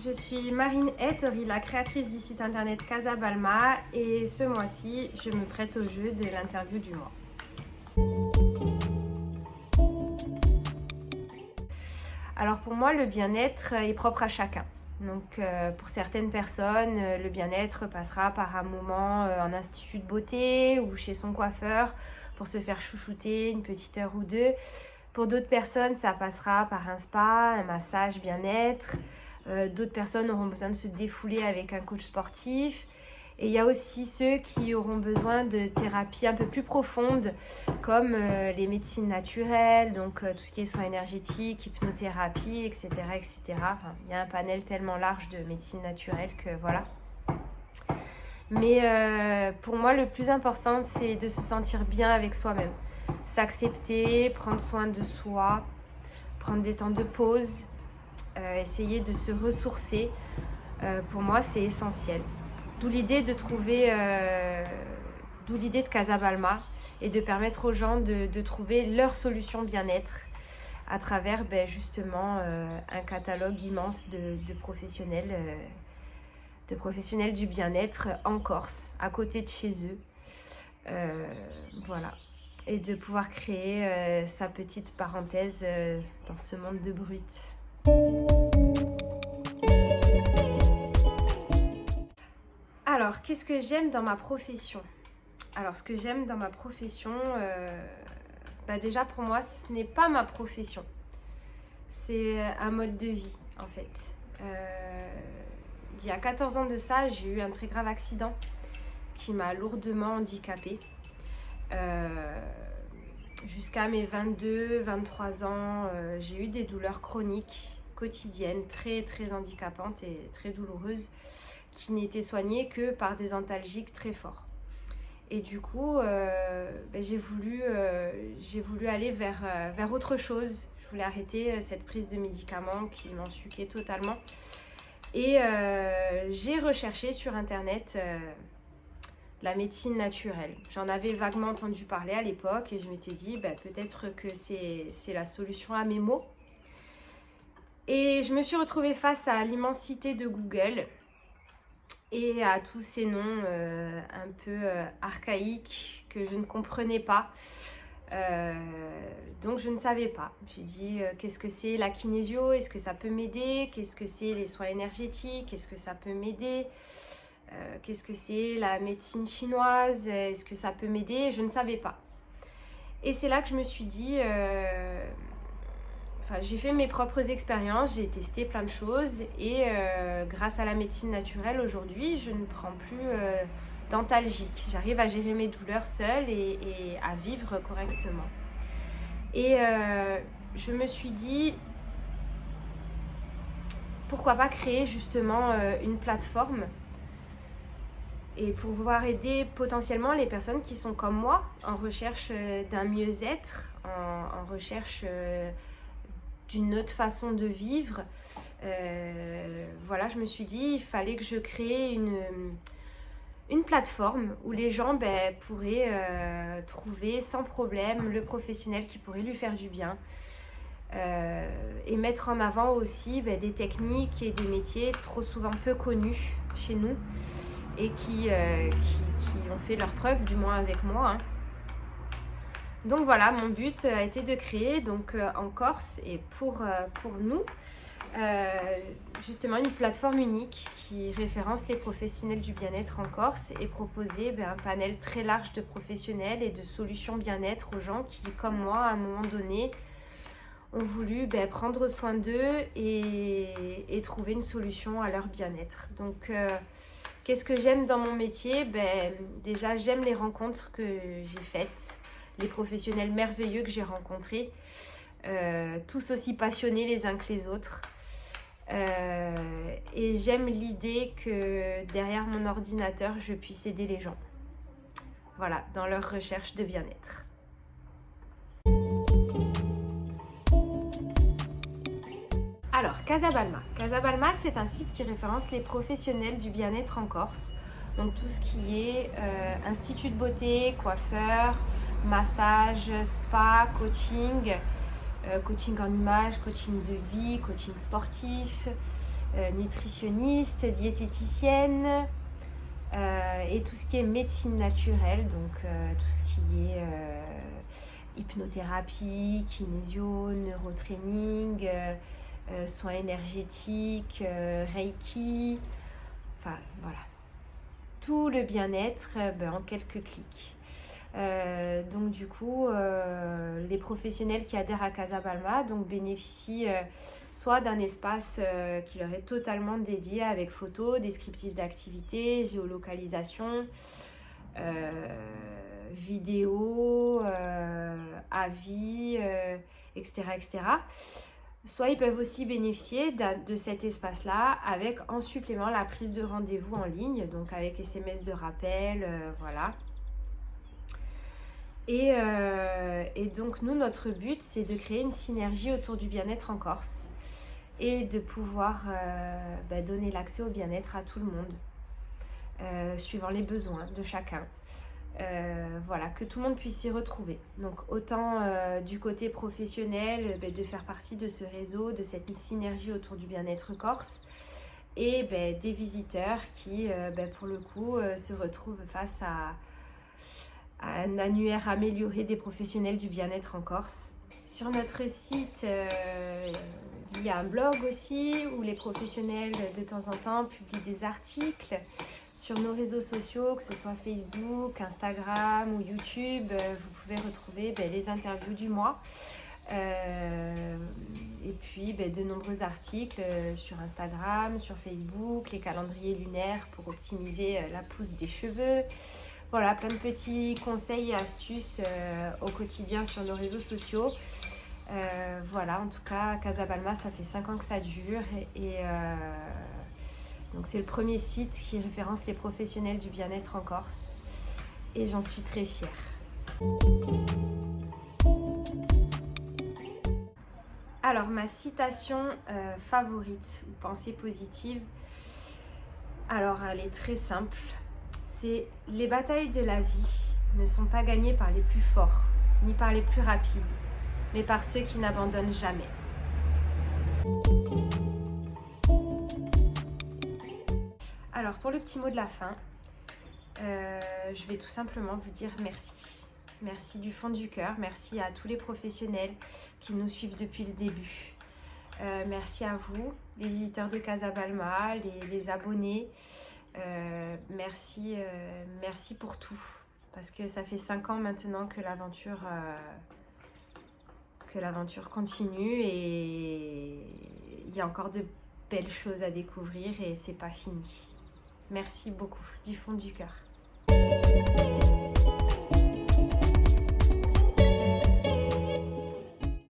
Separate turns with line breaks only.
je suis Marine Ettori, la créatrice du site internet Casa Balma, et ce mois-ci, je me prête au jeu de l'interview du mois. Alors pour moi, le bien-être est propre à chacun. Donc pour certaines personnes, le bien-être passera par un moment en institut de beauté ou chez son coiffeur pour se faire chouchouter une petite heure ou deux. Pour d'autres personnes, ça passera par un spa, un massage bien-être. D'autres personnes auront besoin de se défouler avec un coach sportif. Et il y a aussi ceux qui auront besoin de thérapies un peu plus profondes, comme les médecines naturelles, donc tout ce qui est soins énergétiques, hypnothérapie, etc. etc. Enfin, il y a un panel tellement large de médecine naturelle que voilà. Mais pour moi, le plus important, c'est de se sentir bien avec soi-même. S'accepter, prendre soin de soi, prendre des temps de pause, essayer de se ressourcer. Pour moi, c'est essentiel. D'où l'idée de Casa Balma et de permettre aux gens de trouver leur solution bien-être à travers justement un catalogue immense de professionnels du bien-être en Corse, à côté de chez eux. Voilà. Et de pouvoir créer sa petite parenthèse dans ce monde de brut. Alors, qu'est-ce que j'aime dans ma profession ? Alors, ce que j'aime dans ma profession, déjà pour moi, ce n'est pas ma profession. C'est un mode de vie, en fait. Il y a 14 ans de ça, j'ai eu un très grave accident qui m'a lourdement handicapée. Jusqu'à mes 22-23 ans, j'ai eu des douleurs chroniques, quotidiennes, très très handicapantes et très douloureuses, qui n'étaient soignées que par des antalgiques très forts. Et du coup, j'ai voulu aller vers autre chose. Je voulais arrêter cette prise de médicaments qui m'ensuquait totalement. Et j'ai recherché sur internet la médecine naturelle. J'en avais vaguement entendu parler à l'époque et je m'étais dit peut-être que c'est la solution à mes maux. Et je me suis retrouvée face à l'immensité de Google et à tous ces noms un peu archaïques que je ne comprenais pas. Donc je ne savais pas. J'ai dit qu'est-ce que c'est la kinésio ? Est-ce que ça peut m'aider ? Qu'est-ce que c'est les soins énergétiques ? Est-ce que ça peut m'aider ? Qu'est-ce que c'est la médecine chinoise ? Est-ce que ça peut m'aider ? Je ne savais pas. Et c'est là que je me suis dit, j'ai fait mes propres expériences, j'ai testé plein de choses et grâce à la médecine naturelle aujourd'hui, je ne prends plus d'antalgiques. J'arrive à gérer mes douleurs seule et à vivre correctement. Et je me suis dit, pourquoi pas créer justement une plateforme et pour pouvoir aider potentiellement les personnes qui sont comme moi, en recherche d'un mieux-être, en recherche d'une autre façon de vivre. Je me suis dit, il fallait que je crée une plateforme où les gens pourraient trouver sans problème le professionnel qui pourrait lui faire du bien. Et mettre en avant aussi des techniques et des métiers trop souvent peu connus chez nous et qui ont fait leurs preuves, du moins avec moi. Donc voilà, mon but a été de créer en Corse et pour nous, justement une plateforme unique qui référence les professionnels du bien-être en Corse et proposer un panel très large de professionnels et de solutions bien-être aux gens qui, comme moi, à un moment donné, ont voulu prendre soin d'eux et trouver une solution à leur bien-être. Donc, qu'est-ce que j'aime dans mon métier ? Déjà, j'aime les rencontres que j'ai faites, les professionnels merveilleux que j'ai rencontrés, tous aussi passionnés les uns que les autres. Et j'aime l'idée que derrière mon ordinateur, je puisse aider les gens. Voilà, dans leur recherche de bien-être. Alors, Casa Balma. Casa Balma, c'est un site qui référence les professionnels du bien-être en Corse. Donc tout ce qui est institut de beauté, coiffeur, massage, spa, coaching en image, coaching de vie, coaching sportif, nutritionniste, diététicienne et tout ce qui est médecine naturelle, donc tout ce qui est hypnothérapie, kinésio, neurotraining, soins énergétiques, reiki, enfin voilà, tout le bien-être en quelques clics. Donc du coup, les professionnels qui adhèrent à Casa Balma donc, bénéficient soit d'un espace qui leur est totalement dédié avec photos, descriptifs d'activités, géolocalisation, vidéos, avis, etc., etc. Soit ils peuvent aussi bénéficier de cet espace-là avec en supplément la prise de rendez-vous en ligne, donc avec SMS de rappel, voilà. Et donc nous, notre but, c'est de créer une synergie autour du bien-être en Corse et de pouvoir donner l'accès au bien-être à tout le monde, suivant les besoins de chacun. Voilà, que tout le monde puisse s'y retrouver. Donc autant du côté professionnel, de faire partie de ce réseau, de cette synergie autour du bien-être corse, et des visiteurs qui, pour le coup, se retrouvent face à un annuaire amélioré des professionnels du bien-être en Corse. Sur notre site, il y a un blog aussi où les professionnels de temps en temps publient des articles. Sur nos réseaux sociaux, que ce soit Facebook, Instagram ou YouTube, vous pouvez retrouver les interviews du mois. Et puis de nombreux articles sur Instagram, sur Facebook, les calendriers lunaires pour optimiser la pousse des cheveux. Voilà, plein de petits conseils et astuces au quotidien sur nos réseaux sociaux. Voilà, en tout cas, Casa Balma, ça fait 5 ans que ça dure. Donc c'est le premier site qui référence les professionnels du bien-être en Corse. Et j'en suis très fière. Alors, ma citation favorite ou pensée positive, alors elle est très simple. C'est « Les batailles de la vie ne sont pas gagnées par les plus forts, ni par les plus rapides, mais par ceux qui n'abandonnent jamais. » Alors, pour le petit mot de la fin, je vais tout simplement vous dire merci. Merci du fond du cœur, merci à tous les professionnels qui nous suivent depuis le début. Merci à vous, les visiteurs de Casa Balma, les abonnés. Merci pour tout, parce que ça fait 5 ans maintenant que l'aventure continue et il y a encore de belles choses à découvrir et c'est pas fini. Merci beaucoup, du fond du cœur.